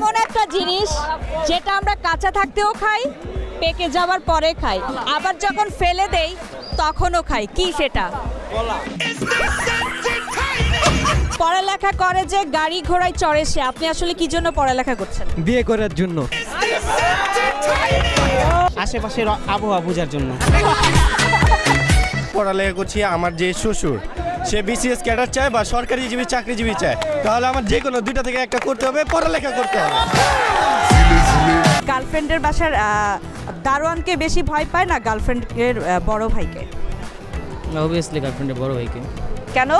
এমন একটা জিনিস যেটা আমরা কাঁচা থাকতেও খাই, পেকে যাওয়ার পরে খাই, আবার যখন ফেলে দেই তখনও খাই। কি সেটা? পড়ালেখা করে যে গাড়ি ঘোড়ায় চড়ে সে, আপনি আসলে কি জন্য পড়ালেখা করছেন? বিয়ে করার জন্য। আশেপাশের আবহাওয়া বোঝার জন্য। পড়ালেখা করছি, আমার যে শ্বশুর সে বিসিএস ক্যাডার চায় বা সরকারিজীবী চাকরিজীবী চায়, তাহলে আমার যে কোনো দুইটা থেকে একটা করতে হবে, পড়ালেখা করতে হবে। গার্লফ্রেন্ডের বাসার দারোয়ানকে বেশি ভয় পায় না গার্লফ্রেন্ডের বড় ভাইকে? অবভিয়াসলি গার্লফ্রেন্ডের বড় ভাইকে। কেন?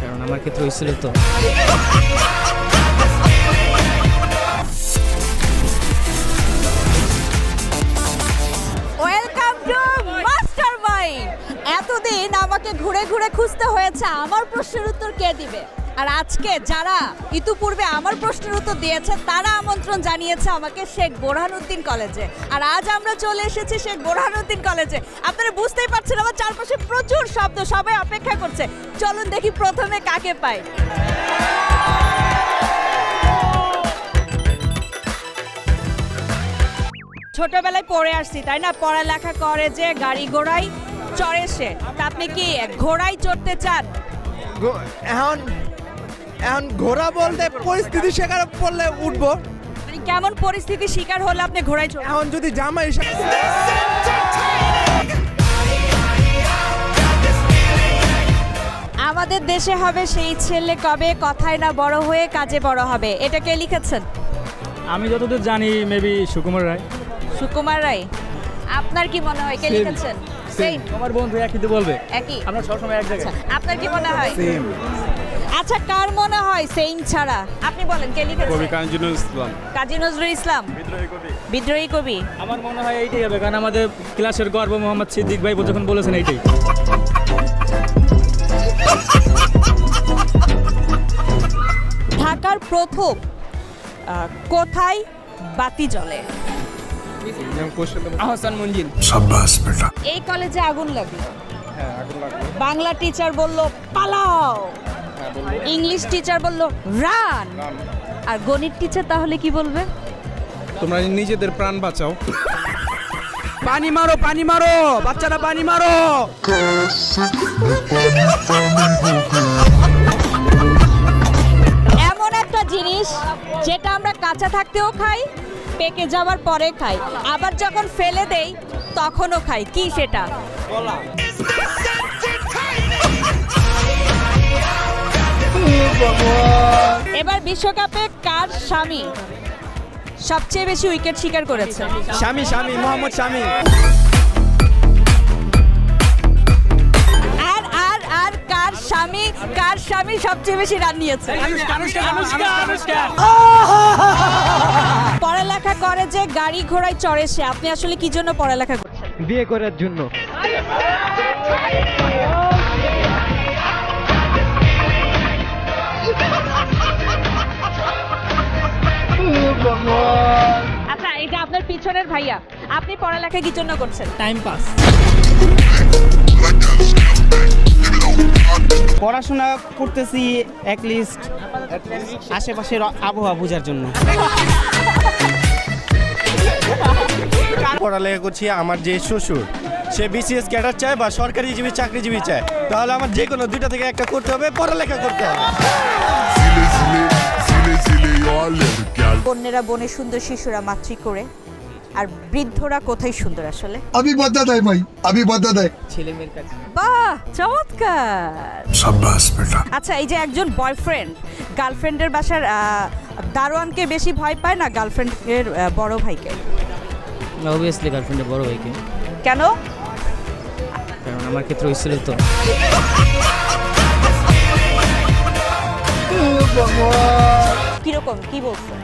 কারণ আমার ক্ষেত্রে হয়েছিল তো। Welcome to mastermind. এতদিন আমাকে ঘুরে ঘুরে খুঁজতে হয়েছে আমার প্রশ্নের উত্তর কে দিবে, আর আজকে যারা ইতিপূর্বে আমার প্রশ্নের উত্তর দিয়েছে তারা আমন্ত্রণ জানিয়েছে আমাকে শেখ বোরহানুদ্দিন কলেজে, আর আজ আমরা চলে এসেছি শেখ বোরহানুদ্দিন কলেজে। আপনারা বুঝতেই পারছেন আমার চারপাশে প্রচুর শব্দ, সবাই অপেক্ষা করছে। চলুন দেখি প্রথমে কাকে পাই। ছোটবেলায় পড়ে আসছি তাই না, পড়ালেখা করে যে গাড়ি ঘোড়ায় চড়ে সে, তা আপনি কি ঘোড়ায় চড়তে চান? এখন ঘোড়া বলতে পরিস্থিতি শিকার পড়লে উঠবো। মানে কেমন পরিস্থিতি শিকার হলে আপনি ঘোড়ায় চড়বেন? এখন যদি জামাই আমাদের দেশে হবে সেই ছেলে কবে, কথায় না বড় হয়ে কাজে বড় হবে। এটা কে লিখেছেন? আমি যতদূর জানি মেবি সুকুমার রায়। সুকুমার রায়। আপনার কি মনে হয় কে লিখেছেন? সেম। আমার বন্ধু একই তো বলবে, একই। আমরা সবসময় এক জায়গায়। আপনার কি মনে হয়? সেম। আচ্ছা, কার মনে হয় সেম ছাড়া? আপনি বলেন কে লিখেছেন? কবি কাজী নজরুল ইসলাম। কাজী নজরুল ইসলাম, বিদ্রোহী কবি। আমার মনে হয় এইটাই হবে, কারণ আমাদের ক্লাসের গর্ব মোহাম্মদ সিদ্দিক ভাই যখন বলেছেন এইটাই। ঢাকার প্রথম কোথায় বাতি জ্বলে? আহসান মঞ্জিল। এই কলেজে আগুন লাগলো, বাংলা টিচার বলল পালাও, ইংলিশ টিচার বলল রান, আর গণিত টিচার তাহলে কি বলবে? তোমরা নিজেদের প্রাণ বাঁচাও। পানি মারো, পানি মারো, বাচ্চারা পানি মারো। এমন একটা জিনিস যেটা আমরা কাঁচা থাকতেও খাই, পেকে যাওয়ার পরে খাই, আবার যখন ফেলে দেই তখনও খাই। কি সেটা? এবার বিশ্বকাপে কার স্বামী সবচেয়ে বেশি উইকেট শিকার করেছে? স্বামী মোহাম্মদ স্বামী। আর আর আর কার স্বামী সবচেয়ে বেশি রান নিয়েছে? পড়ালেখা করে যে গাড়ি ঘোড়ায় চড়ে সে, আপনি আসলে কি জন্য পড়ালেখা করছেন? বিয়ে করার জন্য। আচ্ছা, এই যে আপনার পিছনের ভাইয়া, আপনি পড়ালেখা কি জন্য করছেন? Time pass. পড়াশোনা করতেছি অ্যাটলিস্ট আশেপাশের আবহাওয়া বোঝার জন্য। পড়ালেখা করছি, আমার যে শ্বশুর সে বিসিএস ক্যাডার চায় বা সরকারিজীবী চাকরিজীবী চায়, তাহলে আমার যে কোনো দুইটা থেকে একটা করতে হবে, পড়ালেখা করতে হবে। কন্যারা বনে সুন্দর, শিশুরা মাতৃ করে, আর বৃদ্ধরা কোথায় সুন্দর আসলে? अभी बता दे भाई, अभी बता दे। ছেলে মেয়ের কাছে। বাহ, চমৎকার। शाबाश बेटा। আচ্ছা, এই যে একজন বয়ফ্রেন্ড গার্লফ্রেন্ডের বাসার দারোয়ানকে বেশি ভয় পায় না গার্লফ্রেন্ডের বড় ভাইকে? অবভিয়াসলি গার্লফ্রেন্ডের বড় ভাইকে। কেন? কারণ আমার ক্ষেত্রে হয়েছিল তো। কিরকম, কি বলছো?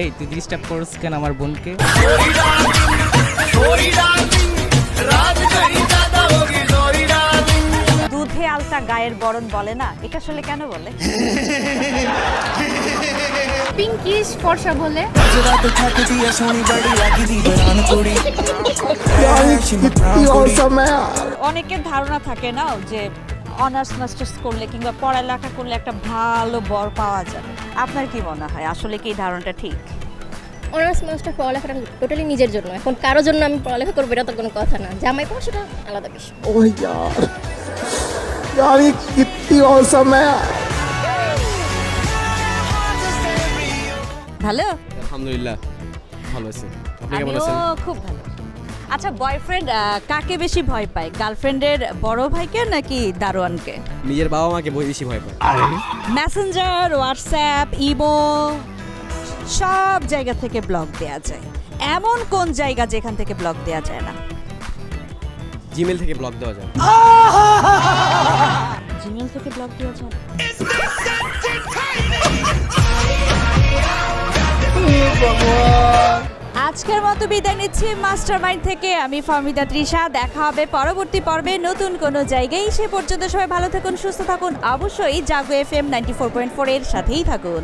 এই তুই ডিস্টার্ব করছ কেন আমার বোনকে? দুধে আলতা গায়ের বরণ বলে না, এটা আসলে কেন বলে? পিঙ্কিশ ফর্সা বলে। অনেকের ধারণা থাকে না যে অনার্স মাস্টার্স করলে কিংবা পড়ালেখা করলে একটা ভালো বর পাওয়া যায়। আপনার কি মনে হয় আসলে কি এই ধারণাটা ঠিক? অনার্স মাস্টার পড়ালেখাটা টোটালি নিজের জন্য, এখন কারোর জন্য আমি পড়ালেখা করবো এটা তো কোনো কথা না, জামাই পাওয়া সেটা আলাদা বিষয়। ओह यार ये कितनी औसम है। ভালো, আলহামদুলিল্লাহ ভালো আছি। আপনি কেমন আমিও আছেন? খুব ভালো। আচ্ছা, বয়ফ্রেন্ড কাকে বেশি ভয় পায়, গার্লফ্রেন্ডের বড় ভাইকে নাকি দারোয়ানকে? নিজের বাবা মাকে বেশি ভয় পায়। মেসেঞ্জার, হোয়াটসঅ্যাপ, ইমো সব জায়গা থেকে ব্লক দেয়া যায়, এমন কোন জায়গা যেখান থেকে ব্লক দেয়া যায় না? জিমেল থেকে ব্লক দেওয়া যায়। জিমেল থেকে ব্লক দেওয়া যায় না? আজকের মতো বিদায় নিচ্ছি মাস্টারমাইন্ড থেকে। আমি ফাহমিদা তৃষা। দেখা হবে পরবর্তী পর্বে নতুন কোনো জায়গায়। সে পর্যন্ত সবাই ভালো থাকুন, সুস্থ থাকুন, অবশ্যই জাগো FM 94.4 এর সাথেই থাকুন।